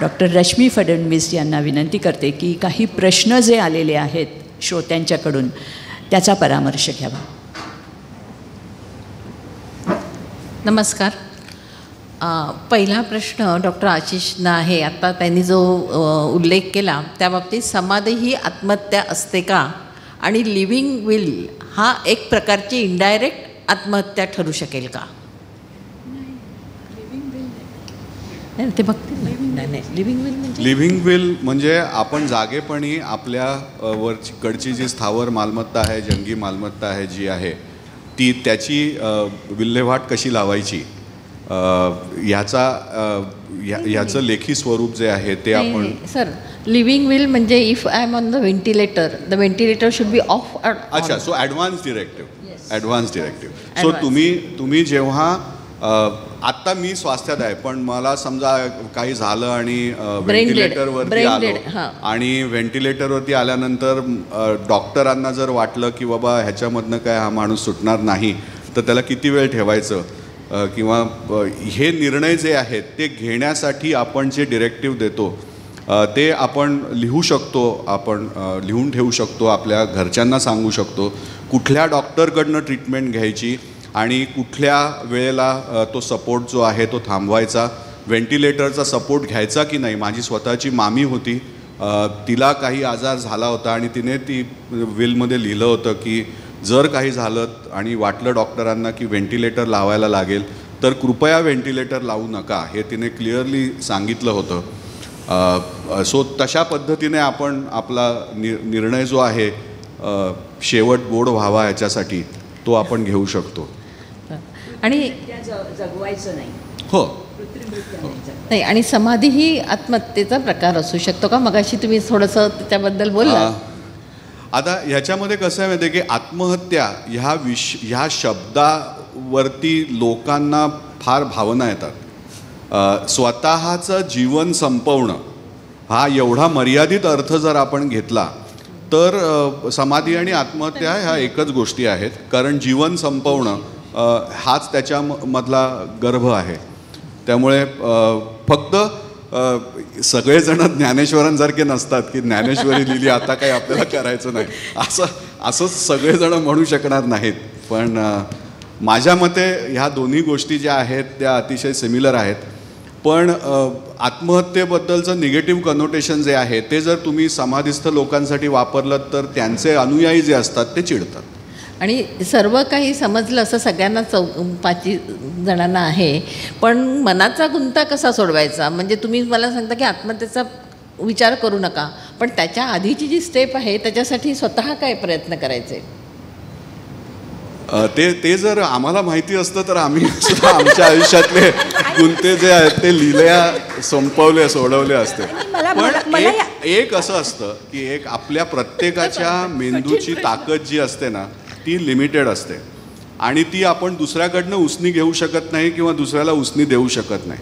Doctor Rashmi Fadnavis यांना विनंती करते की काही प्रश्न जे आलेले आहेत श्रोत्यांच्याकडून त्याचा परामर्श घ्यावा. नमस्कार. पहिला प्रश्न डॉक्टर आशिषना आहे. आता त्यांनी जो उल्लेख केला त्या बाबतीत समाधी ही आत्महत्या असते का, आणि लिव्हिंग विल हा एक प्रकारची इनडायरेक्ट आत्महत्या ठरू शकेल का? नाही ते बघतील. नाही लिव्हिंग विल म्हणजे आपण जागेपणी आपल्या कडची जी स्थावर मालमत्ता आहे, जंगी मालमत्ता आहे जी आहे ती त्याची विल्हेवाट कशी लावायची ह्याचं लेखी स्वरूप जे आहे ते आपण. सर लिव्हिंग विल म्हणजे if I am on the ventilator should be off. अच्छा, सो ॲडव्हान्स डिरेक्टिव्ह. सो तुम्ही जेव्हा आत्ता मी स्वास्थ्यात आहे पण मला समजा काही झालं आणि व्हेंटिलेटरवरती आलो आणि व्हेंटिलेटरवरती आल्यानंतर डॉक्टरांना जर वाटलं की बाबा ह्याच्यामधनं काय हा माणूस सुटणार नाही तर त्याला किती वेळ ठेवायचं किंवा हे निर्णय जे आहेत ते घेण्यासाठी आपण जे डिरेक्टिव्ह देतो ते आपण लिहू शकतो, आपण लिहून ठेवू शकतो, आपल्या घरच्यांना सांगू शकतो कुठल्या डॉक्टरकडनं ट्रीटमेंट घ्यायची आणि कुठल्या वेळेला तो सपोर्ट जो आहे तो थांबवायचा, व्हेंटिलेटरचा सपोर्ट घ्यायचा की नाही. माझी स्वतःची मामी होती, तिला काही आजार झाला होता आणि तिने ती विलमध्ये लिहिलं होतं की जर काही झालं आणि वाटलं डॉक्टरांना की व्हेंटिलेटर लावायला लागेल तर कृपया व्हेंटिलेटर लावू नका, हे तिने क्लिअरली सांगितलं होतं. सो तशा पद्धतीने आपण आपला निर्णय जो आहे शेवट गोड व्हावा ह्याच्यासाठी तो आपण घेऊ शकतो. आणि जगवायचं नाही. हो नाही. आणि समाधी ही आत्महत्येचा प्रकार असू शकतो का? मगाशी तुम्ही थोडंसं त्याच्याबद्दल बोलला. आता ह्याच्यामध्ये कसं आहे माहिती आहे की आत्महत्या ह्या शब्दावरती लोकांना फार भावना येतात. स्वतःचं जीवन संपवणं हा एवढा मर्यादित अर्थ जर आपण घेतला तर समाधी आणि आत्महत्या ह्या एकच गोष्टी आहेत. कारण जीवन संपवणं हाच त्याच्यामधला गर्भ आहे. त्यामुळे फक्त सगळेजण ज्ञानेश्वरांसारखे नसतात की ज्ञानेश्वरी लिहिली आता काही आपल्याला करायचं नाही असं सगळेजण म्हणू शकणार नाहीत. पण माझ्या मते ह्या दोन्ही गोष्टी ज्या आहेत त्या अतिशय सिमिलर आहेत. पण आत्महत्येबद्दलचं निगेटिव्ह कनोटेशन जे आहे ते जर तुम्ही समाधीस्थ लोकांसाठी वापरलं तर त्यांचे अनुयायी जे असतात ते चिडतात. आणि सर्व काही समजलं असं सगळ्यांना 5 जणांना आहे, पण मनाचा गुंता कसा सोडवायचा? म्हणजे तुम्ही मला सांगता की आत्महत्येचा विचार करू नका, पण त्याच्या आधीची जी स्टेप आहे त्याच्यासाठी स्वतः काय प्रयत्न करायचे? ते जर आम्हाला माहिती असतं तर आम्ही सुद्धा आमच्या आयुष्यातले गुंते जे आहेत ते लिहिल्या सोडवले असते. पण एक असं असतं की एक आपल्या प्रत्येकाच्या मेंदूची ताकद जी असते ना ती लिमिटेड असते आणि ती आपण दुसऱ्याकडनं उसनी घेऊ शकत नाही किंवा दुसऱ्याला उसनी देऊ शकत नाही.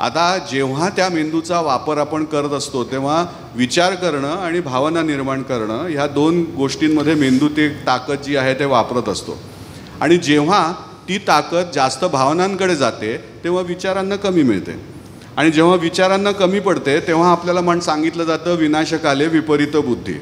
आता जेव्हा त्या मेंदूचा वापर आपण करत असतो तेव्हा विचार करणं आणि भावना निर्माण करणं ह्या 2 गोष्टींमध्ये मेंदू ती ताकद जी आहे ते वापरत असतो. आणि जेव्हा ती ताकद जास्त भावनांकडे जाते तेव्हा विचारांना कमी मिळते आणि जेव्हा विचारांना कमी पडते तेव्हा आपल्याला सांगितलं जातं विनाशकाले विपरीत बुद्धी,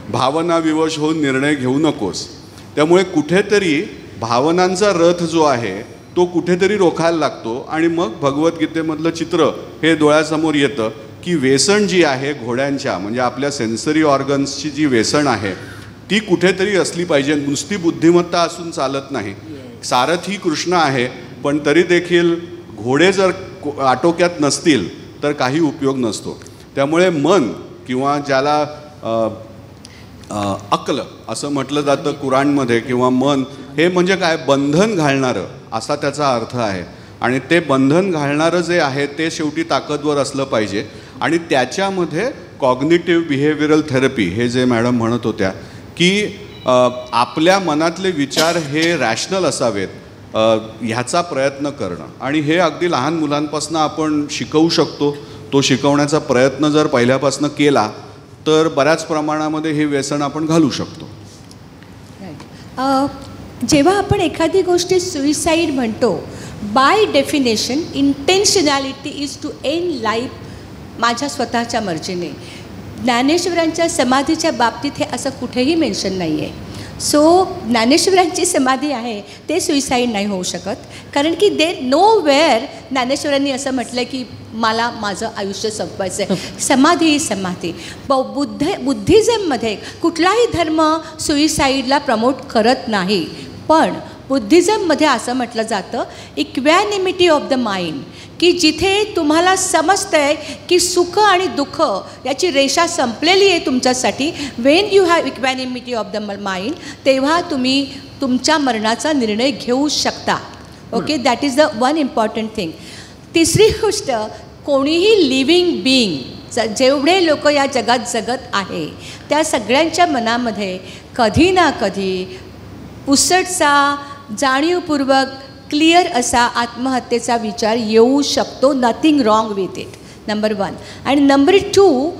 भावना विवश होऊन निर्णय घेऊ नकोस. त्यामुळे कुठेतरी भावनांचा रथ जो आहे तो कुठेतरी रोखायला लागतो आणि मग भगवद्गीतेमधलं चित्र हे डोळ्यासमोर येतं की व्यसन जी आहे घोड्यांच्या म्हणजे आपल्या सेन्सरी ऑर्गन्सची जी व्यसन आहे ती कुठेतरी असली पाहिजे. नुसती बुद्धिमत्ता असून चालत नाही. सारथी कृष्ण आहे पण तरी देखील घोडे जर आटोक्यात नसतील तर काही उपयोग नसतो. त्यामुळे मन किंवा ज्याला अक्ल असं म्हटलं जातं कुराणमध्ये किंवा मन हे म्हणजे काय बंधन घालणारं असा त्याचा अर्थ आहे. आणि ते बंधन घालणारं जे आहे ते शेवटी ताकदवर असलं पाहिजे. आणि त्याच्यामध्ये कॉग्निटिव्ह बिहेवियरल थेरपी हे जे मॅडम म्हणत होत्या की आपल्या मनातले विचार हे रॅशनल असावेत ह्याचा प्रयत्न करणं. आणि हे अगदी लहान मुलांपासून आपण शिकवू शकतो. तो शिकवण्याचा प्रयत्न जर पहिल्यापासून केला तर बऱ्याच प्रमाणामध्ये हे व्यसन आपण घालू शकतो. जेव्हा आपण एखादी गोष्टी सुइसाईड म्हणतो by definition intentionality is to end life माझ्या स्वतःच्या मर्जीने. ज्ञानेश्वरांच्या समाधीच्या बाबतीत हे असं कुठेही मेन्शन नाही आहे. सो ज्ञानेश्वरांची समाधी आहे ते सुइसाईड नाही होऊ शकत, कारण की दे नो वेअर ज्ञानेश्वरांनी असं म्हटलं की मला माझं आयुष्य संपवायचं आहे. समाधी ही समाधी. बुद्धिझममध्ये कुठलाही धर्म सुइसाईडला प्रमोट करत नाही, पण बुद्धिझममध्ये असं म्हटलं जातं इक्वॅनिमिटी ऑफ द माइंड, की जिथे तुम्हाला समजतं आहे की सुख आणि दुःख याची रेषा संपलेली आहे तुमच्यासाठी, when you have equanimity of the mind, तेव्हा तुम्ही तुमच्या मरणाचा निर्णय घेऊ शकता. Okay, that is the one important thing. तिसरी गोष्ट, कोणीही लिव्हिंग बीइंग, जेवढे लोक या जगात जगत आहे त्या सगळ्यांच्या मनामध्ये कधी ना कधी पुसटचा, जाणीवपूर्वक क्लिअर असा आत्महत्येचा विचार येऊ शकतो. Nothing wrong with it, number 1. आणि नंबर 2,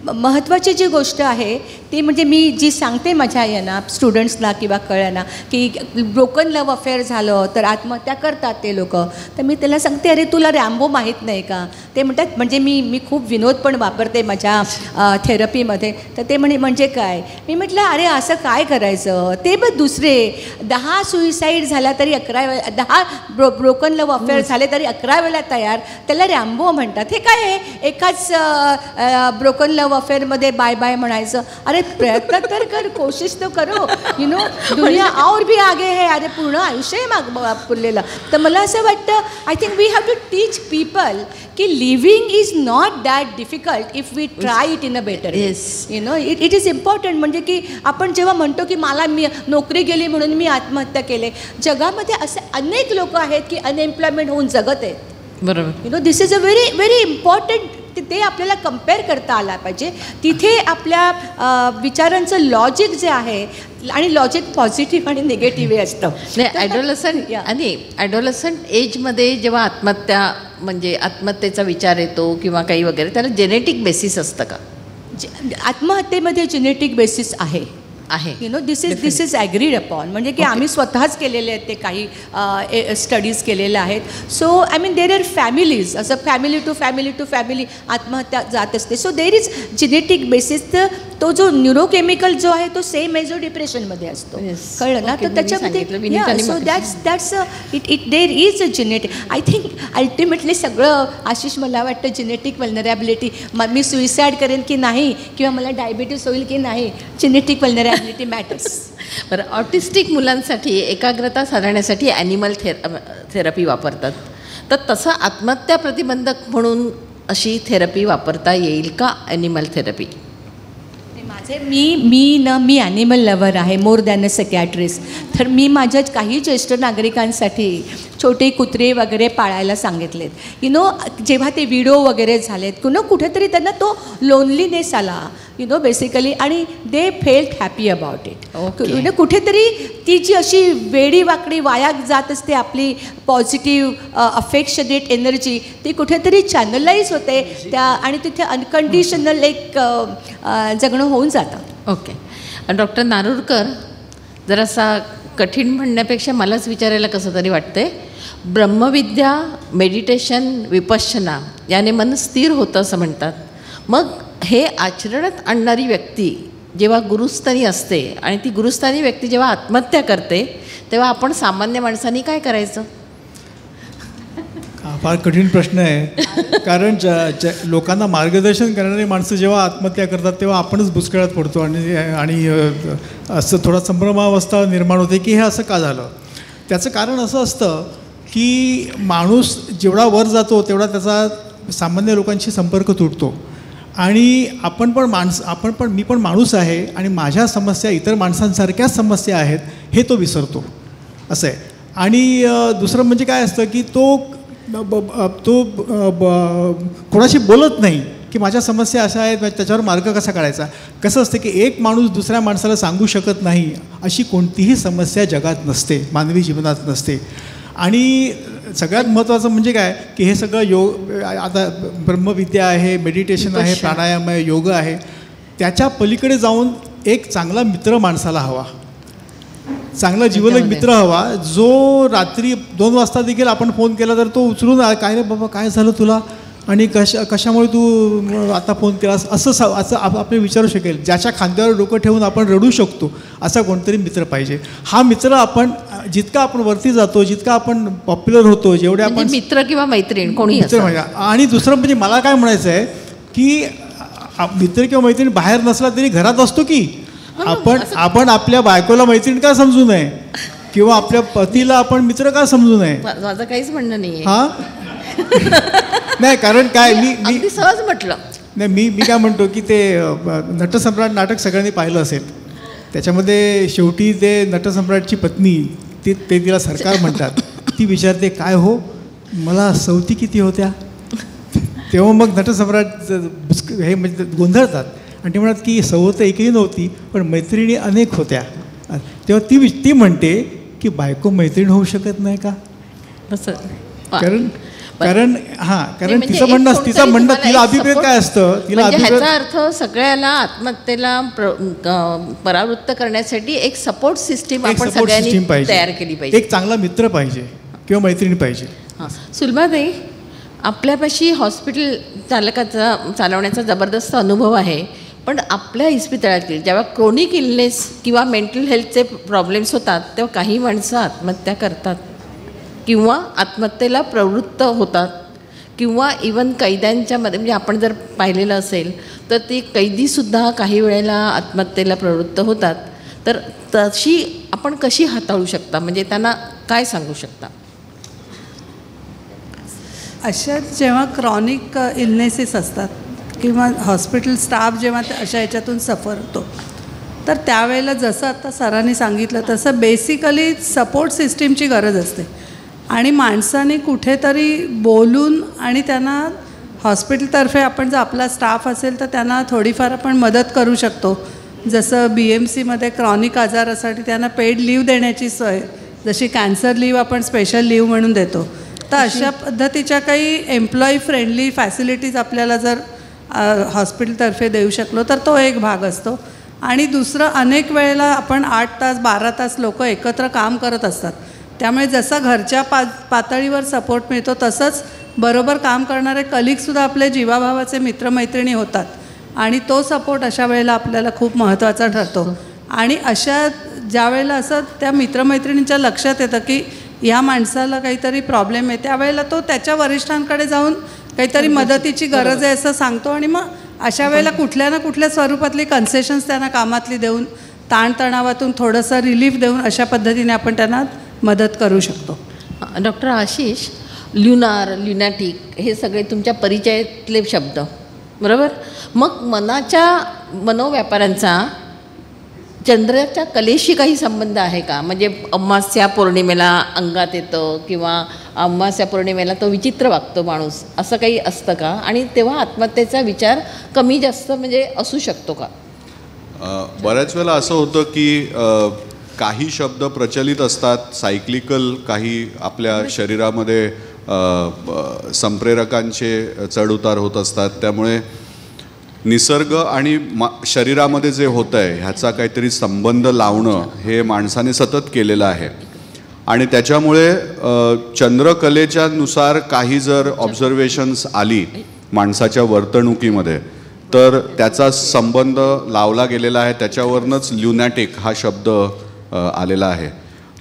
महत्त्वाची जी गोष्ट आहे ती म्हणजे मी जी सांगते माझ्या यांना स्टुडंट्सना किंवा कळ्यांना की ब्रोकन लव अफेअर झालं तर आत्महत्या करतात ते लोक, तर मी त्याला सांगते अरे तुला रॅम्बो माहीत नाही का. ते म्हणतात, म्हणजे मी खूप विनोद पण वापरते माझ्या थेरपीमध्ये, तर ते म्हणजे काय. मी म्हटलं अरे असं काय करायचं, ते बघ दुसरे 10 सुइसाईड झाला तरी 11 वेळा, 10 ब्रोकन लव अफेअर झाले तरी 11 वेळा तयार, त्याला रॅम्बो म्हणतात. हे काय आहे, एकाच ब्रोकन लव अफेअरमध्ये बाय बाय म्हणायचं. अरे प्रयत्न तर कर, कोशिश तो करो, यू नो, दुनिया और भी आगे है. अरे पूर्ण आयुष्य आहे पुरलेलं. तर मला असं वाटतं, I think we have to teach people की living is not that difficult if we try it in a better. You know, it is important. म्हणजे की आपण जेव्हा म्हणतो की मी नोकरी गेली म्हणून मी आत्महत्या केले, जगामध्ये असे अनेक लोक आहेत की अनएम्प्लॉयमेंट होऊन जगत आहेत. बरोबर. You know, this is a very very important. ते आपल्याला कम्पेअर करता आला पाहिजे. तिथे आपल्या विचारांचं लॉजिक जे आहे, आणि लॉजिक पॉझिटिव्ह आणि निगेटिव्ह असतं. ॲडोलसंट आणि ॲडोलसंट एजमध्ये जेव्हा आत्महत्या म्हणजे आत्महत्येचा विचार येतो किंवा काही वगैरे, त्याला जेनेटिक बेसिस असतं का? आत्महत्येमध्ये जेनेटिक बेसिस आहे. You know, this is agreed upon. म्हणजे की आम्ही स्वतःच केलेले आहेत ते काही स्टडीज केलेल्या आहेत. So I mean there are families, असं फॅमिली टू फॅमिली आत्महत्या जात असते. So there is genetic basis. तो जो न्यूरोकेमिकल जो आहे तो सेम आहे जो डिप्रेशनमध्ये असतो. कळलं ना? तर त्याच्यामध्ये so that's it there is a genetic. I think ultimately सगळं, आशिष, मला वाटतं जेनेटिक वल्नरॅबिलिटी, मी सुइसाईड करेन की नाही किंवा मला डायबिटीस होईल की नाही, जेनेटिक वल्नरॅबिलिटी मॅटर्स. बरं, ऑटिस्टिक मुलांसाठी एकाग्रता साधण्यासाठी ॲनिमल थेरपी वापरतात, तर तसं आत्महत्या प्रतिबंधक म्हणून अशी थेरपी वापरता येईल का, ॲनिमल थेरपी? मी ॲनिमल लवर आहे, मोर दॅन अ सॅकॅट्रिस्ट. तर मी माझ्या काही ज्येष्ठ नागरिकांसाठी छोटे कुत्रे वगैरे पाळायला सांगितलेत. यू नो, जेव्हा ते व्हिडिओ वगैरे झालेत, कुठेतरी त्यांना तो लोनलीनेस आला, यू नो, बेसिकली, आणि they felt happy about it. You know, कुठेतरी ती जी अशी वेडी वाकडी वाया जात असते आपली पॉझिटिव्ह अफेक्शनेट एनर्जी, ती कुठेतरी चॅनलाइज होते त्या, आणि तिथे अनकंडिशनल एक जगणं होऊन जातं. ओके. डॉक्टर नारुरकर, जरासा कठीण म्हणण्यापेक्षा मलाच विचारायला कसं तरी वाटतंय, ब्रह्मविद्या, मेडिटेशन, विपश्यना याने मन स्थिर होतं असं म्हणतात. मग हे आचरणात आणणारी व्यक्ती जेव्हा गुरुस्थानी असते आणि ती गुरुस्थानी व्यक्ती जेव्हा आत्महत्या करते, तेव्हा आपण सामान्य माणसांनी काय करायचं? फार कठीण प्रश्न आहे. कारण लोकांना मार्गदर्शन करणारी माणसं जेव्हा आत्महत्या करतात तेव्हा आपणच बुचकळ्यात पडतो आणि असं थोडा संभ्रमावस्था निर्माण होते की हे असं का झालं. त्याचं कारण असं असतं की माणूस जेवढा वर जातो तेवढा त्याचा सामान्य लोकांशी संपर्क तुटतो, आणि मी पण माणूस आहे आणि माझ्या समस्या इतर माणसांसारख्याच समस्या आहेत हे तो विसरतो, असं आहे. आणि दुसरं म्हणजे काय असतं की तो कोणाशी बोलत नाही की माझ्या समस्या अशा आहेत, त्याच्यावर मार्ग कसा काढायचा. कसं असतं की एक माणूस दुसऱ्या माणसाला सांगू शकत नाही अशी कोणतीही समस्या जगात नसते, मानवी जीवनात नसते. आणि सगळ्यात महत्त्वाचं म्हणजे काय की हे सगळं आता ब्रह्मविद्या आहे, मेडिटेशन आहे, प्राणायाम आहे, योग आहे, त्याच्या पलीकडे जाऊन एक चांगला मित्र माणसाला हवा, चांगला जीवलग मित्र हवा, जो रात्री 2 वाजता देखील आपण फोन केला तर तो उचलून, काय रे बाबा काय झालं तुला, आणि कशामुळे तू आता फोन केलास असं आपण विचारू शकेल. ज्याच्या खांद्यावर डोकं ठेवून आपण रडू शकतो असा कोणतरी मित्र पाहिजे. हा मित्र आपण जितका आपण वरती जातो, जितका आपण पॉप्युलर होतो, जेवढे आपण मित्र किंवा मैत्रीण कोणी मित्र म्हणजे. आणि दुसरं म्हणजे मला काय म्हणायचं आहे की मित्र किंवा मैत्रीण बाहेर नसला तरी घरात असतो की आपण आपल्या बायकोला मैत्रीण का समजू नये किंवा आपल्या पतीला आपण मित्र का समजू नये. माझं काहीच म्हणणं नाही. हां नाही, कारण काय मी सहज म्हटलं नाही, मी काय म्हणतो की ते नटसम्राट नाटक सगळ्यांनी पाहिलं असेल. त्याच्यामध्ये शेवटी ते नटसम्राटची पत्नी ते तिला सरकार म्हणतात. ती विचारते काय हो मला सवती किती होत्या. तेव्हा मग नटसम्राट हे म्हणजे गोंधळतात आणि ते म्हणतात की सवत एकही नव्हती पण मैत्रिणी अनेक होत्या. तेव्हा ती म्हणते की बायको मैत्रीण होऊ शकत नाही का. कारण तिचं म्हणणं तिला अभिप्रेत काय असतं. तिला ह्याचा अर्थ सगळ्याला आत्महत्येला परावृत्त करण्यासाठी एक सपोर्ट सिस्टीम आपण सगळ्यांनी तयार केली पाहिजे. एक चांगला मित्र पाहिजे किंवा मैत्रिणी पाहिजे. सुलभाताई, आपल्यापाशी हॉस्पिटल चालवण्याचा जबरदस्त अनुभव आहे. पण आपल्या इस्पितळातील जेव्हा क्रोनिक इलनेस किंवा मेंटल हेल्थचे प्रॉब्लेम्स होतात तेव्हा काही माणसं आत्महत्या करतात किंवा आत्महत्येला प्रवृत्त होतात किंवा इवन कैद्यांच्यामध्ये म्हणजे आपण जर पाहिलेलं असेल तर ते कैदीसुद्धा काही वेळेला आत्महत्येला प्रवृत्त होतात. तर तशी आपण कशी हाताळू शकता, म्हणजे त्यांना काय सांगू शकता. अशा जेव्हा क्रॉनिक इलनेसेस असतात किंवा हॉस्पिटल स्टाफ जेव्हा अशा ह्याच्यातून सफर होतो तर त्यावेळेला जसं आता सरांनी सांगितलं तसं बेसिकली सपोर्ट सिस्टीमची गरज असते. आणि माणसाने कुठेतरी बोलून आणि त्यांना हॉस्पिटलतर्फे आपण जर आपला स्टाफ असेल तर त्यांना थोडीफार आपण मदत करू शकतो. जसं BMCमध्ये क्रॉनिक आजारासाठी त्यांना पेड लीव देण्याची सोय, जशी कॅन्सर लीव आपण स्पेशल लीव म्हणून देतो, तर अशा पद्धतीच्या काही एम्प्लॉई फ्रेंडली फॅसिलिटीज आपल्याला जर हॉस्पिटलतर्फे देऊ शकलो तर तो एक भाग असतो. आणि दुसरं, अनेक वेळेला आपण 8 तास 12 तास लोक एकत्र काम करत असतात. त्यामुळे जसा घरच्या पातळीवर सपोर्ट मिळतो तसंच बरोबर काम करणारे कलिगसुद्धा आपले जीवाभावाचे मित्रमैत्रिणी होतात. आणि तो सपोर्ट अशा वेळेला आपल्याला खूप महत्त्वाचा ठरतो. आणि अशा ज्या वेळेला असं त्या मित्रमैत्रिणींच्या लक्षात येतं की ह्या माणसाला काहीतरी प्रॉब्लेम आहे, त्यावेळेला तो त्याच्या वरिष्ठांकडे जाऊन काहीतरी मदतीची गरज आहे असं सांगतो. आणि मग अशा वेळेला कुठल्या ना कुठल्या स्वरूपातली कन्सेशन्स त्यांना कामातली देऊन, ताणतणावातून थोडंसं रिलीफ देऊन अशा पद्धतीने आपण त्यांना मदत करू शकतो. डॉक्टर आशिष, ल्युनॅटिक हे सगळे तुमच्या परिचयातले शब्द, बरोबर. मग मनोव्यापारांचा चंद्राच्या कलेशी काही संबंध आहे का. म्हणजे अमावास्या पौर्णिमेला अंगात येतं किंवा अमावास्या पौर्णिमेला तो विचित्र वागतो माणूस, असं काही असतं का. आणि तेव्हा आत्महत्येचा विचार कमी जास्त म्हणजे असू शकतो का. बऱ्याच वेळेला असं होतं की काही शब्द प्रचलित असतात, सायक्लिकल, काही आपल्या शरीरामध्ये संप्रेरकांचे चढउतार होत असतात. त्यामुळे निसर्ग आणि शरीरामध्ये जे होतं आहे ह्याचा काहीतरी संबंध लावणं हे माणसाने सतत केलेलं आहे. आणि त्याच्यामुळे चंद्रकलेच्या नुसार काही जर ऑब्झर्वेशन्स आली माणसाच्या वर्तणुकीमध्ये तर त्याचा संबंध लावला गेलेला आहे. त्याच्यावरनंच ल्युनॅटिक हा शब्द आलेला आहे.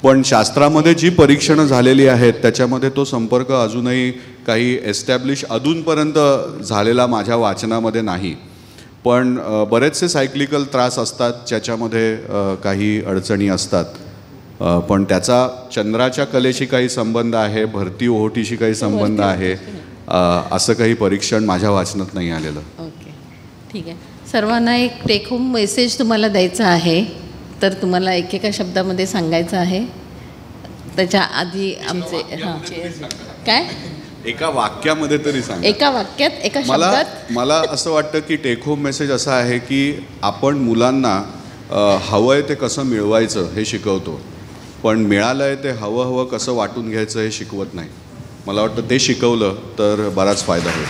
पण शास्त्रामध्ये जी परीक्षणं झालेली आहेत त्याच्यामध्ये तो संपर्क अजूनही काही एस्टॅब्लिश अजूनपर्यंत झालेला माझ्या वाचनामध्ये नाही. पण बरेचसे सायक्लिकल त्रास असतात ज्याच्यामध्ये काही अडचणी असतात. पण त्याचा चंद्राच्या कलेशी काही संबंध आहे, भरती ओहोटीशी काही संबंध आहे, असं काही परीक्षण माझ्या वाचनात नाही आलेलं. ओके, ठीक आहे. सर्वांना एक टेक होम मेसेज तुम्हाला द्यायचा आहे, तर तुम्हाला एकेका शब्दामध्ये सांगायचं आहे. त्याच्या आधी आमचे काय एका वाक्यामध्ये तरी सांगा. एका वाक्यात, एका शब्दात. मला असं वाटतं की टेक होम मेसेज असा आहे की आपण मुलांना हवंय ते कसं मिळवायचं हे शिकवतो, पण मिळालंय ते हवं कसं वाटून घ्यायचं हे शिकवत नाही. मला वाटतं ते शिकवलं तर बराच फायदा होईल.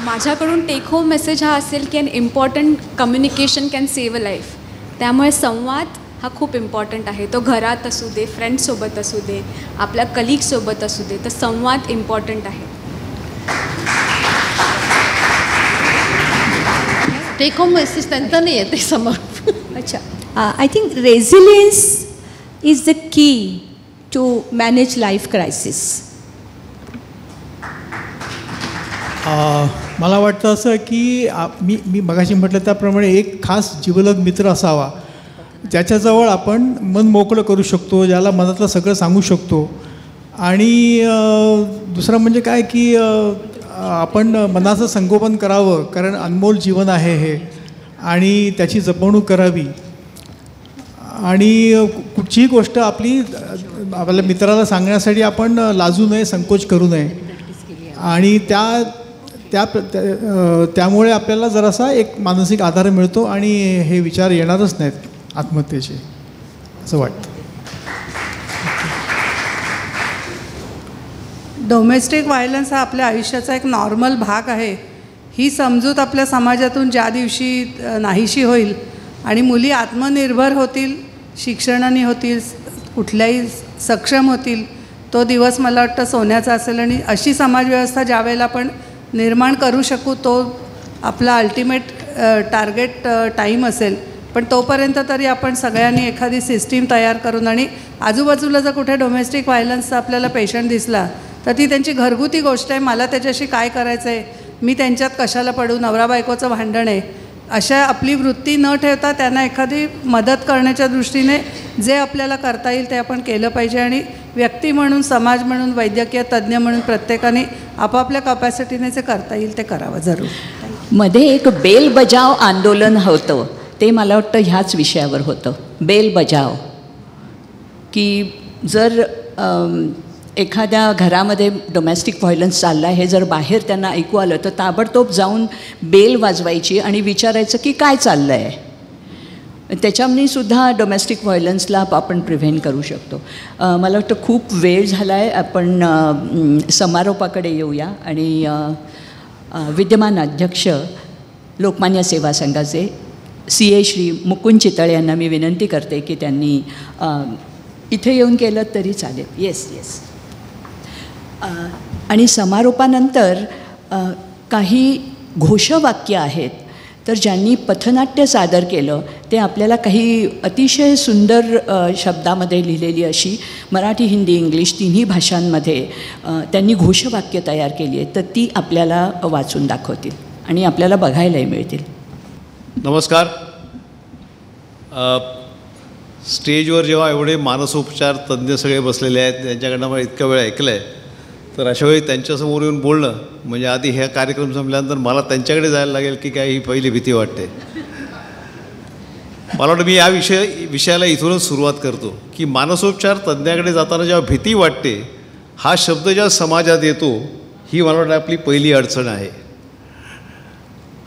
माझ्याकडून टेक होम मेसेज हा असेल की an important communication can save a life. त्यामुळे संवाद हा खूप इम्पॉर्टंट आहे. तो घरात असू दे, फ्रेंड्ससोबत असू दे, आपल्या कलिगसोबत असू दे, तर संवाद इम्पॉर्टंट आहे. टेक होम मेसेज त्यांचा नाही आहे ते समोर. अच्छा, I think resilience is the key to manage life crisis. मला वाटतं असं की मी मगाशी म्हटलं त्याप्रमाणे एक खास जिवलग मित्र असावा, ज्याच्याजवळ आपण मन मोकळं करू शकतो, ज्याला मनातलं सगळं सांगू शकतो. आणि दुसरं म्हणजे काय की आपण मनाचं संगोपन करावं, कारण अनमोल जीवन आहे हे, आणि त्याची जपणूक करावी. आणि कुठचीही गोष्ट आपल्या मित्राला सांगण्यासाठी आपण लाजू नये, संकोच करू नये. आणि त्यामुळे आपल्याला जरासा एक मानसिक आधार मिळतो आणि हे विचार येणारच नाहीत आत्महत्येचे, असं वाटतं. डोमेस्टिक व्हायलन्स हा आपल्या आयुष्याचा एक नॉर्मल भाग आहे, ही समजूत आपल्या समाजातून ज्या दिवशी नाहीशी होईल आणि मुली आत्मनिर्भर होतील, शिक्षणाने होतील, कुठल्याही सक्षम होतील, तो दिवस मला वाटतं सोन्याचा असेल. आणि अशी समाजव्यवस्था ज्यावेळेला आपण निर्माण करू शकू तो आपला अल्टिमेट टार्गेट टाईम असेल. पण तोपर्यंत तरी आपण सगळ्यांनी एखादी सिस्टीम तयार करून, आणि आजूबाजूला जर कुठे डोमेस्टिक व्हायलन्सचा आपल्याला पेशंट दिसला तर ती त्यांची घरगुती गोष्ट आहे, मला त्याच्याशी काय करायचं आहे, मी त्यांच्यात कशाला पडू, नवरा बायकोचं भांडण आहे, अशा आपली वृत्ती न ठेवता त्यांना एखादी मदत करण्याच्या दृष्टीने जे आपल्याला करता येईल ते आपण केलं पाहिजे. आणि व्यक्ती म्हणून, समाज म्हणून, वैद्यकीय तज्ज्ञ म्हणून प्रत्येकाने आपापल्या कपॅसिटीने जे करता येईल ते करावं जरूर. मध्ये एक बेल बजाव आंदोलन होतं, ते मला वाटतं ह्याच विषयावर होतं. बेल बजाव, की जर एखाद्या घरामध्ये डोमेस्टिक व्हायलन्स चालला हे जर बाहेर त्यांना ऐकू आलं तर ताबडतोब जाऊन बेल वाजवायची आणि विचारायचं की काय चाललं आहे. त्याच्यामुळे सुद्धा डोमेस्टिक व्हायलन्सला आपण प्रिव्हेंट करू शकतो. मला वाटतं खूप वेळ झाला आहे, आपण समारोपाकडे येऊया. आणि विद्यमान अध्यक्ष लोकमान्य सेवा संघाचे CA श्री मुकुंद चितळे यांना मी विनंती करते की त्यांनी इथे येऊन केलं तरी चालेल. येस. आणि समारोपानंतर काही घोषवाक्य आहेत, तर ज्यांनी पथनाट्य सादर केलं ते आपल्याला काही अतिशय सुंदर शब्दामध्ये लिहिलेली अशी मराठी, हिंदी, इंग्लिश तिन्ही भाषांमध्ये त्यांनी घोषवाक्य तयार केली आहेत, तर ती आपल्याला वाचून दाखवतील आणि आपल्याला बघायलाही मिळतील. नमस्कार. स्टेजवर जेव्हा एवढे मानसोपचार तज्ज्ञ सगळे बसलेले आहेत, त्यांच्याकडनं मला इतका वेळ ऐकलं आहे, तर अशा वेळी त्यांच्यासमोर येऊन बोलणं म्हणजे आधी ह्या कार्यक्रम संपल्यानंतर मला त्यांच्याकडे जायला लागेल की काय, ही पहिली भीती वाटते. मला वाटतं मी या विषयाला इथूनच सुरुवात करतो की मानसोपचार तज्ज्ञाकडे जाताना जेव्हा भीती वाटते, हा शब्द जेव्हा समाजात येतो, ही मला वाटतं आपली पहिली अडचण आहे.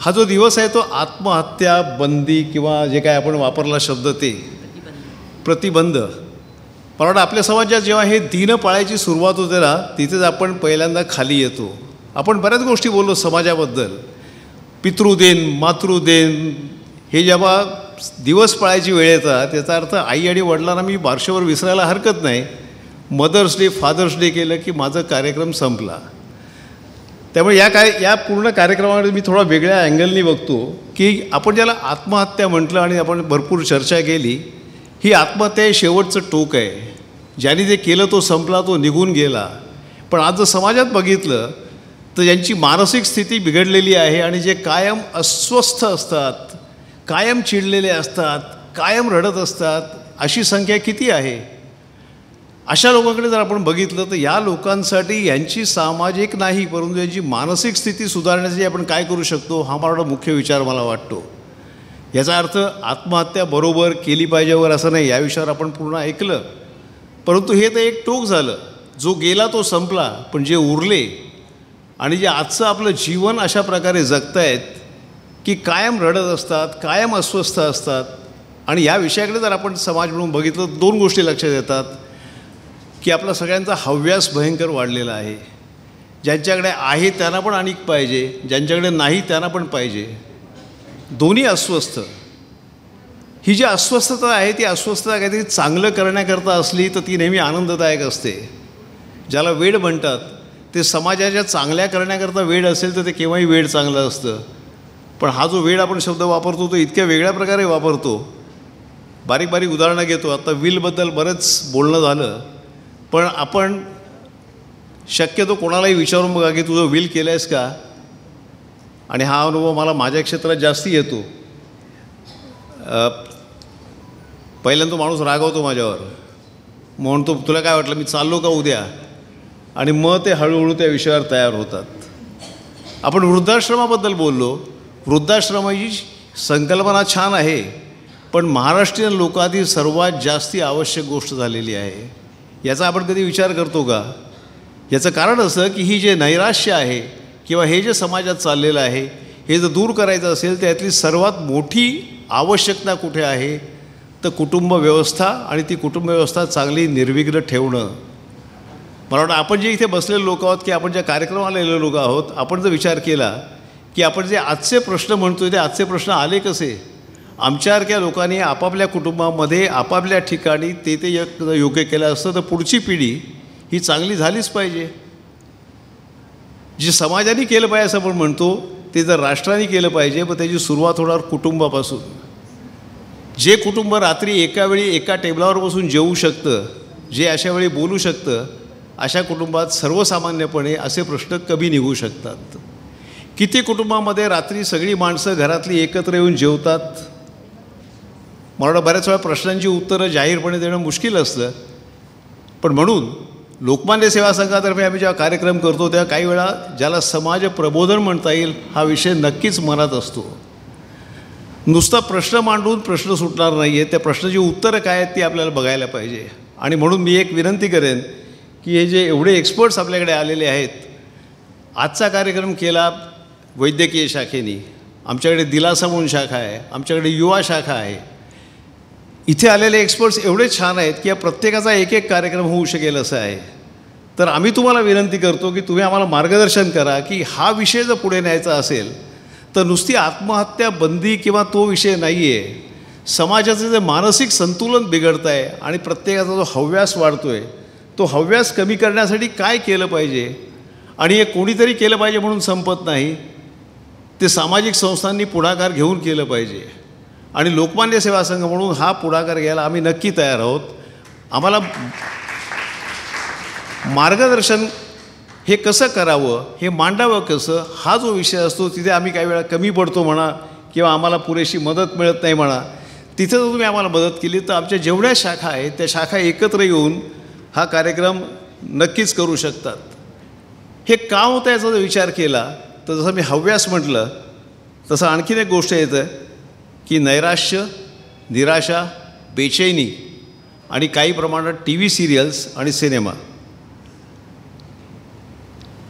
हा जो दिवस आहे तो आत्महत्या बंदी किंवा जे काय आपण वापरला शब्द ते प्रतिबंध, मला वाटतं आपल्या समाजात जेव्हा हे दिन पाळायची सुरुवात होते ना, तिथेच आपण पहिल्यांदा खाली येतो. आपण बऱ्याच गोष्टी बोललो समाजाबद्दल, पितृदेन, मातृदेन, हे जेव्हा दिवस पाळायची वेळ येतात त्याचा अर्थ आई आणि वडिलांना मी बारशेवर विसरायला हरकत नाही. मदर्स डे, फादर्स डे केलं की माझा कार्यक्रम संपला. त्यामुळे या पूर्ण कार्यक्रमामध्ये मी थोडा वेगळ्या अँगलनी बघतो की आपण ज्याला आत्महत्या म्हटलं आणि आपण भरपूर चर्चा केली, ही आत्महत्या हे शेवटचं टोक आहे. ज्यांनी जे केलं तो संपला, तो निघून गेला. पण आज जर समाजात बघितलं तर ज्यांची मानसिक स्थिती बिघडलेली आहे आणि जे कायम अस्वस्थ असतात, कायम चिडलेले असतात, कायम रडत असतात, अशी संख्या किती आहे? अशा लोकांकडे जर आपण बघितलं तर या लोकांसाठी यांची सामाजिक नाही परंतु यांची मानसिक स्थिती सुधारण्यासाठी आपण काय करू शकतो, हा मला मुख्य विचार मला वाटतो. याचा अर्थ आत्महत्या बरोबर केली पाहिजे वगैरे असं नाही, या विषयावर आपण पूर्ण ऐकलं. परंतु हे तर एक टोक झालं, जो गेला तो संपला. पण जे उरले आणि जे आजचं आपलं जीवन अशा प्रकारे जगतायत की कायम रडत असतात, कायम अस्वस्थ असतात, आणि या विषयाकडे जर आपण समाज म्हणून बघितलं तर दोन गोष्टी लक्षात येतात की आपला सगळ्यांचा हव्यास भयंकर वाढलेला आहे. ज्यांच्याकडे आहे त्यांना पण अनेक पाहिजे, ज्यांच्याकडे नाही त्यांना पण पाहिजे. दोन्ही अस्वस्थ. ही जी अस्वस्थता आहे ती अस्वस्थता काहीतरी चांगलं करण्याकरता असली तर ती नेहमी आनंददायक असते. ज्याला वेड म्हणतात ते समाजाच्या चांगल्या करण्याकरता वेड असेल तर ते केव्हाही वेड चांगलं असतं. पण हा जो वेड आपण शब्द वापरतो तो इतक्या वेगळ्या प्रकारे वापरतो. बारीक बारीक उदाहरणं घेतो. आता विलबद्दल बरंच बोलणं झालं, पण आपण शक्यतो कोणालाही विचारून बघा की तुझं विल केलं आहेस का. आणि हा अनुभव मला माझ्या क्षेत्रात जास्ती येतो. पहिल्यांदा माणूस रागवतो माझ्यावर, म्हणतो तुला काय वाटलं मी चाललो का उद्या, आणि मग ते हळूहळू त्या विषयावर तयार होतात. आपण वृद्धाश्रमाबद्दल बोललो. वृद्धाश्रमाची संकल्पना छान आहे, पण महाराष्ट्रीयन लोकांतील सर्वात जास्ती आवश्यक गोष्ट झालेली आहे. याचा आपण कधी विचार करतो का? याचं कारण असं की ही जे नैराश्य आहे किंवा हे जे समाजात चाललेलं आहे हे जर दूर करायचं असेल तर यातली सर्वात मोठी आवश्यकता कुठे आहे तर कुटुंब व्यवस्था, आणि ती कुटुंब व्यवस्था चांगली निर्विघ्न ठेवणं. मला वाटतं आपण जे इथे बसलेले लोक आहोत की आपण ज्या कार्यक्रमाला आलेले लोक आहोत, आपण जर विचार केला की आपण जे आजचे प्रश्न म्हणतोय ते आजचे प्रश्न आले कसे. आमच्यासारख्या लोकांनी आपापल्या कुटुंबामध्ये आपापल्या ठिकाणी ते योग्य केलं असतं तर पुढची पिढी ही चांगली झालीच पाहिजे. जे समाजाने केलं पाहिजे असं आपण म्हणतो ते जर राष्ट्राने केलं पाहिजे, पण त्याची सुरुवात होणार कुटुंबापासून. जे कुटुंब रात्री एका वेळी एका टेबलावर बसून जेवू शकतं, जे अशा वेळी बोलू शकतं, अशा कुटुंबात सर्वसामान्यपणे असे प्रश्न कमी निघू शकतात. किती कुटुंबामध्ये रात्री सगळी माणसं घरातली एकत्र येऊन जेवतात. मला वाटतं बऱ्याच वेळा प्रश्नांची उत्तरं जाहीरपणे देणं मुश्किल असतं. पण म्हणून लोकमान्य सेवा संघातर्फे आम्ही जेव्हा कार्यक्रम करतो तेव्हा काही वेळा ज्याला समाज प्रबोधन म्हणता येईल हा विषय नक्कीच मनात असतो. नुसता प्रश्न मांडून प्रश्न सुटणार नाही आहे, त्या प्रश्नाची उत्तरं काय आहेत ती आपल्याला बघायला पाहिजे. आणि म्हणून मी एक विनंती करेन की हे जे एवढे एक्सपर्ट्स आपल्याकडे आलेले आहेत, आजचा कार्यक्रम केला वैद्यकीय शाखेने, आमच्याकडे दिलासा म्हणून शाखा आहे, आमच्याकडे युवा शाखा आहे. इथे आलेले एक्सपर्ट्स एवढे छान आहेत की या प्रत्येकाचा एक एक कार्यक्रम होऊ शकेल असं आहे. तर आम्ही तुम्हाला विनंती करतो की तुम्ही आम्हाला मार्गदर्शन करा की हा विषय जर पुढे न्यायचा असेल तर नुसती आत्महत्या बंदी किंवा तो विषय नाही आहे. समाजाचं जे मानसिक संतुलन बिघडतं आहे आणि प्रत्येकाचा जो हव्यास वाढतो आहे तो हव्यास कमी करण्यासाठी काय केलं पाहिजे, आणि हे कोणीतरी केलं पाहिजे म्हणून संपत नाही, ते सामाजिक संस्थांनी पुढाकार घेऊन केलं पाहिजे. आणि लोकमान्य सेवा संघ म्हणून हा पुढाकार घ्यायला आम्ही नक्की तयार आहोत. आम्हाला मार्गदर्शन हे कसं करावं, हे मांडावं कसं, हा जो विषय असतो तिथे आम्ही काही वेळा कमी पडतो म्हणा किंवा आम्हाला पुरेशी मदत मिळत नाही म्हणा. तिथं जर तुम्ही आम्हाला मदत केली तर आमच्या जेवढ्या शाखा आहेत त्या शाखा एकत्र येऊन हा कार्यक्रम नक्कीच करू शकतात. हे का होतं याचा जर विचार केला तर जसं मी हव्यास म्हटलं तसं आणखीन एक गोष्ट येतं की नैराश्य, निराशा, बेचैनी आणि काही प्रमाणात टी व्ही सिरियल्स आणि सिनेमा.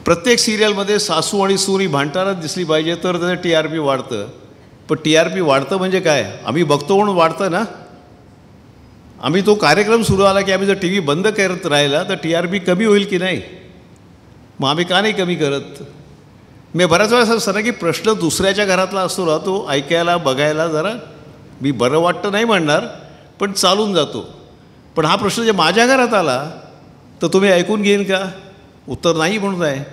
प्रत्येक सिरियलमध्ये सासू आणि सून ही भांडतानाच दिसली पाहिजे तर त्याचं TRP वाढतं. पण TRP वाढतं म्हणजे काय, आम्ही बघतो म्हणून वाढतं ना. आम्ही तो कार्यक्रम सुरू आला की आम्ही जर TV बंद करत राहिला तर TRP कमी होईल की नाही. मग आम्ही का नाही कमी करत. मी बऱ्याच वेळा असं असतं ना की प्रश्न दुसऱ्याच्या घरातला असतो ना, तो ऐकायला बघायला जरा मी बरं वाटतं नाही म्हणणार पण चालून जातो. पण हा प्रश्न जे माझ्या घरात आला तर तुम्ही ऐकून घेईन का, उत्तर नाही म्हणून आहे.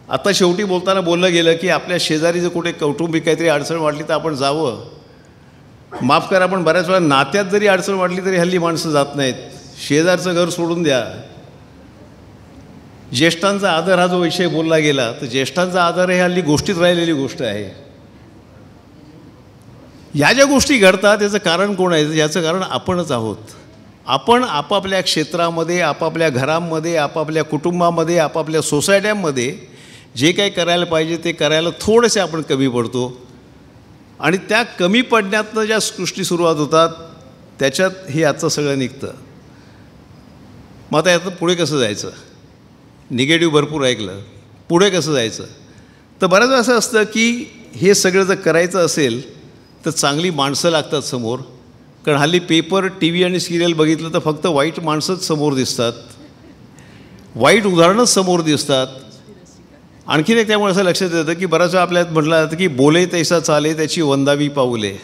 आता शेवटी बोलताना बोललं गेलं की आपल्या शेजारी जर कुठे कौटुंबिक काहीतरी अडचण वाटली तर आपण जावं. माफ करा पण बऱ्याच वेळा नात्यात जरी अडचण वाटली तरी हल्ली माणसं जात नाहीत. शेजारचं घर सोडून द्या. ज्येष्ठांचा आदर हा जो विषय बोलला गेला तर ज्येष्ठांचा आदर हे हल्ली गोष्टीत राहिलेली गोष्ट आहे. या ज्या गोष्टी घडतात त्याचं कारण कोण आहे, याचं कारण आपणच आहोत. आपण आपापल्या क्षेत्रामध्ये, आपापल्या घरांमध्ये, आपापल्या कुटुंबामध्ये, आपापल्या सोसायट्यांमध्ये जे काही करायला पाहिजे ते करायला थोडेसे आपण कमी पडतो. आणि त्या कमी पडण्यातनं ज्या गोष्टी सुरुवात होतात त्याच्यात हे आजचं सगळं निघतं. मग आता यातनं पुढे कसं जायचं. निगेटिव्ह भरपूर ऐकलं, पुढे कसं जायचं. तर बऱ्याच वेळा असं असतं की हे सगळं जर करायचं असेल तर चांगली माणसं लागतात समोर. कारण हल्ली पेपर, TV आणि सिरियल बघितलं तर फक्त वाईट माणसंच समोर दिसतात, वाईट उदाहरणंच समोर दिसतात. आणखीन एक त्यामुळे असं लक्षात येतं की बऱ्याच वेळा आपल्यात म्हटलं जातं की बोले तैसा चाले त्याची वंदावी पाऊले.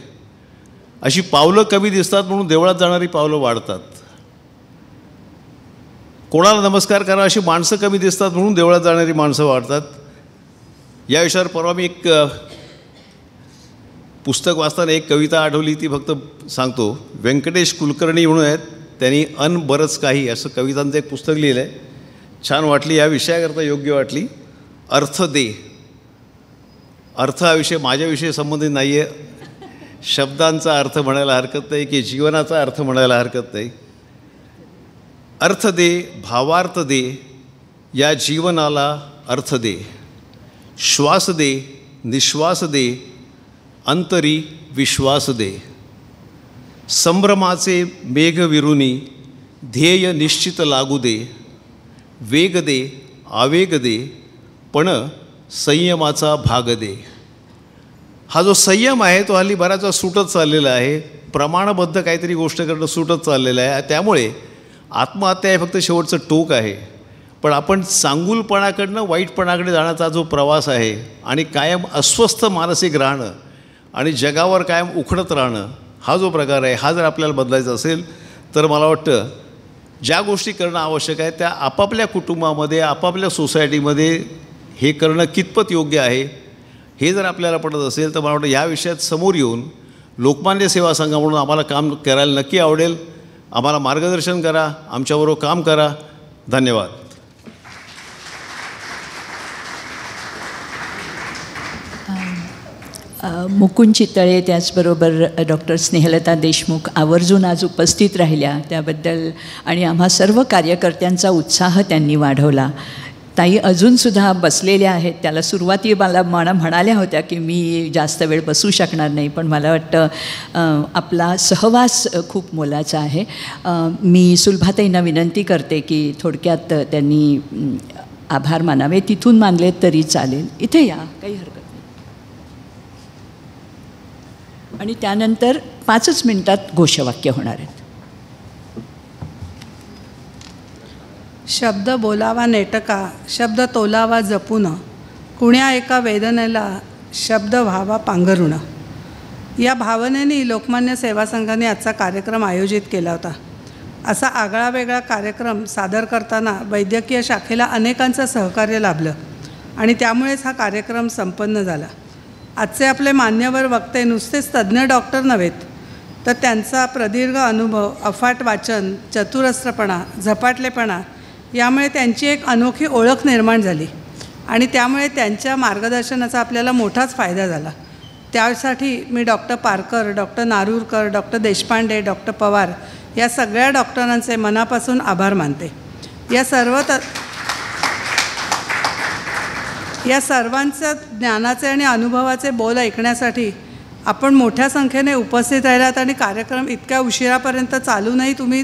अशी पावलं कमी दिसतात म्हणून देवळात जाणारी पावलं वाढतात. कोणाला नमस्कार करा अशी माणसं कमी दिसतात म्हणून देवळात जाणारी माणसं वाढतात. या विषयावर परवा मी एक पुस्तक वाचताना एक कविता आठवली, ती फक्त सांगतो. व्यंकटेश कुलकर्णी म्हणून आहेत, त्यांनी बरंच काही असं कवितांचं एक पुस्तक लिहिलं आहे. छान वाटली, या विषयाकरता योग्य वाटली. अर्थ दे. अर्थ हा विषय माझ्याविषयी संबंधित नाही आहे. शब्दांचा अर्थ म्हणायला हरकत नाही की जीवनाचा अर्थ म्हणायला हरकत नाही. अर्थ दे, भावार्थ दे, या जीवनाला अर्थ दे. श्वास दे, निश्वास दे, अंतरी विश्वास दे. संभ्रमाचे मेघ विरुनी ध्येय निश्चित लागू दे. वेग दे, आवेग दे, पण संयमाचा भाग दे. हा जो संयम आहे तो हल्ली बराचसा सुटत चाललेला आहे. प्रमाणबद्ध काहीतरी गोष्ट करणं सुटत चाललेलं आहे. त्यामुळे आत्महत्या हे फक्त शेवटचं टोक आहे. पण आपण चांगुलपणाकडनं वाईटपणाकडे जाण्याचा जो प्रवास आहे आणि कायम अस्वस्थ मानसिक राहणं आणि जगावर कायम उखडत राहणं, हा जो प्रकार आहे, हा जर आपल्याला बदलायचा असेल तर मला वाटतं ज्या गोष्टी करणं आवश्यक आहे त्या आपापल्या कुटुंबामध्ये, आपापल्या सोसायटीमध्ये हे करणं कितपत योग्य आहे हे जर आपल्याला पडत असेल तर मला वाटतं या विषयात समोर येऊन लोकमान्य सेवा संघा म्हणून आम्हाला काम करायला नक्की आवडेल. आम्हाला मार्गदर्शन करा, आमच्याबरोबर काम करा. धन्यवाद. मुकुंद चितळे, त्याचबरोबर डॉक्टर स्नेहलता देशमुख आवर्जून आज उपस्थित राहिल्या त्याबद्दल आणि आम्हा सर्व कार्यकर्त्यांचा उत्साह त्यांनी वाढवला. ताई अजूनसुद्धा बसलेल्या आहेत. त्याला सुरुवातीला मला म्हणाल्या होत्या की मी जास्त वेळ बसू शकणार नाही, पण मला वाटतं आपला सहवास खूप मोलाचा आहे. मी सुलभाताईंना विनंती करते की थोडक्यात त्यांनी आभार मानावे. तिथून मानले तरी चालेल, इथे या, काही हरकत नाही. आणि त्यानंतर 5 मिनिटात घोषवाक्य होणार आहेत. शब्द बोलावा नेटका, शब्द तोलावा जपून, कुण्या एका वेदनेला शब्द व्हावा पांघरुण. या भावनेने लोकमान्य सेवा संघाने आजचा कार्यक्रम आयोजित केला होता. असा आगळावेगळा कार्यक्रम सादर करताना वैद्यकीय शाखेला अनेकांचं सहकार्य लाभलं आणि त्यामुळेच हा कार्यक्रम संपन्न झाला. आजचे आपले मान्यवर वक्ते नुसतेच तज्ज्ञ डॉक्टर नव्हेत, तर त्यांचा प्रदीर्घ अनुभव, अफाट वाचन, चतुरस्त्रपणा, झपाटलेपणा यामुळे त्यांची एक अनोखी ओळख निर्माण झाली आणि त्यामुळे त्यांच्या मार्गदर्शनाचा आपल्याला मोठाच फायदा झाला. त्यासाठी मी doctor Parkar, doctor Narurkar, doctor Deshpande, doctor Pawar या सगळ्या डॉक्टरांचे मनापासून आभार मानते. या सर्वांचं ज्ञानाचे आणि अनुभवाचे बोल ऐकण्यासाठी आपण मोठ्या संख्येने उपस्थित राहिलात आणि कार्यक्रम इतक्या उशिरापर्यंत चालूनही तुम्ही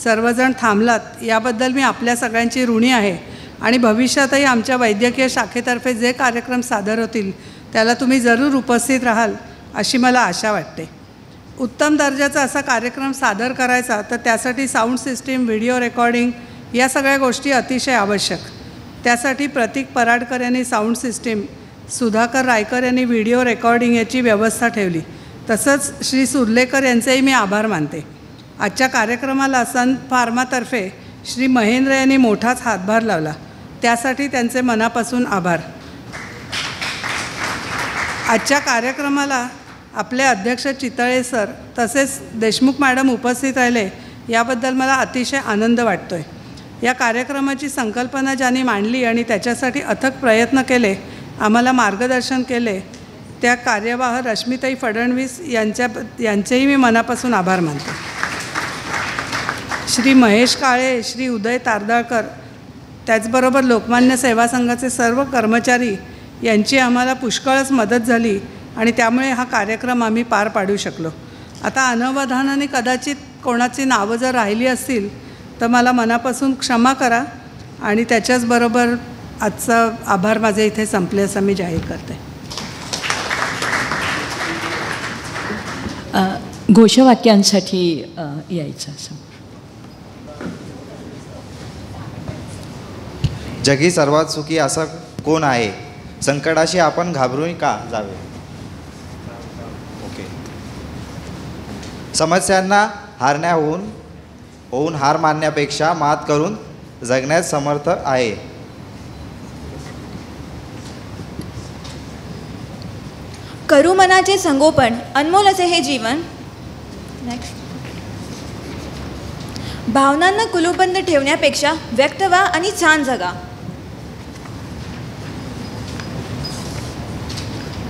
सर्वजण थांबलात, याबद्दल मी आपल्या सगळ्यांची ऋणी आहे. आणि भविष्यातही आमच्या वैद्यकीय शाखेतर्फे जे कार्यक्रम सादर होतील त्याला तुम्ही जरूर उपस्थित राहाल अशी मला आशा वाटते. उत्तम दर्जाचा असा कार्यक्रम सादर करायचा तर त्यासाठी साऊंड सिस्टीम, व्हिडिओ रेकॉर्डिंग या सगळ्या गोष्टी अतिशय आवश्यक. त्यासाठी प्रतीक पराडकर यांनी साऊंड सिस्टीम, सुधाकर रायकर यांनी व्हिडिओ रेकॉर्डिंग याची व्यवस्था ठेवली. तसंच श्री सुर्लेकर यांचेही मी आभार मानते. आजच्या कार्यक्रमाला सन फार्मातर्फे श्री महेंद्र यांनी मोठाच हातभार लावला, त्यासाठी त्यांचे मनापासून आभार. आजच्या कार्यक्रमाला आपले अध्यक्ष चितळे सर तसेच देशमुख मॅडम उपस्थित राहिले याबद्दल मला अतिशय आनंद वाटतो आहे. या कार्यक्रमाची संकल्पना ज्यांनी मांडली आणि त्याच्यासाठी अथक प्रयत्न केले, आम्हाला मार्गदर्शन केले, त्या कार्यवाह रश्मिताई फडणवीस यांचेही मी मनापासून आभार मानते. श्री महेश काळे, श्री उदय तारदाळकर, त्याचबरोबर लोकमान्य सेवा संघाचे सर्व कर्मचारी यांची आम्हाला पुष्कळच मदत झाली आणि त्यामुळे हा कार्यक्रम आम्ही पार पाडू शकलो. आता अनवधानाने कदाचित कोणाची नावं जर राहिली असतील तर मला मनापासून क्षमा करा आणि त्याच्याचबरोबर आजचा आभार माझे इथे संपले असं मी जाहीर करते. घोषवाक्यांसाठी यायचं असं. जगी सर्वात सुखी असा कोण आहे, संकटाशी आपण घाबरून का जावे. ओके. समस्यांना होऊन हार मानण्यापेक्षा मात करून जगण्यास समर्थ आहे. करू मनाचे संगोपन, अनमोल असे हे जीवन. नेक्स्ट. भावनांना कुलूपबंद ठेवण्यापेक्षा व्यक्त व्हा आणि छान जगा.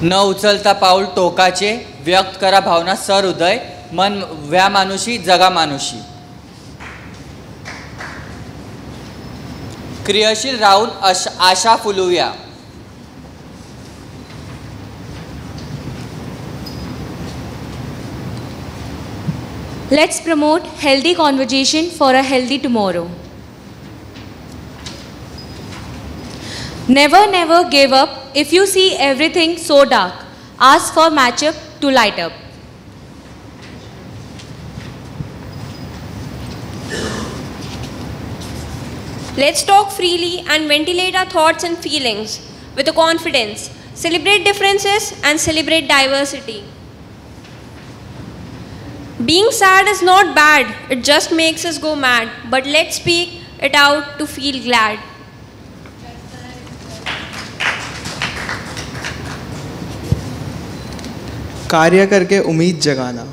न उचलता पाऊल टोकाचे, व्यक्त करा भावना सहृदय, मन व्या मानुषी जगा मानुषी. क्रियाशील राहून आशा फुलवूया. Let's promote healthy conversation for a healthy tomorrow. Never, never give up if you see everything so dark. Ask for matchup to light up. Let's talk freely and ventilate our thoughts and feelings with a confidence. Celebrate differences and celebrate diversity. Being sad is not bad, it just makes us go mad. But let's speak it out to feel glad. कार्य करके उम्मीद जगाना.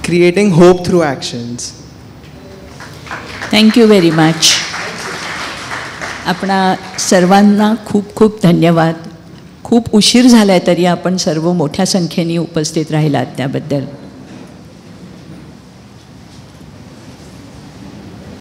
Creating hope through actions. Thank you very much. आपणा सर्वांना खूप खूप धन्यवाद. खूप उशीर झाला आहे तरी आपण सर्व मोठ्या संख्येने उपस्थित राहिलात त्याबद्दल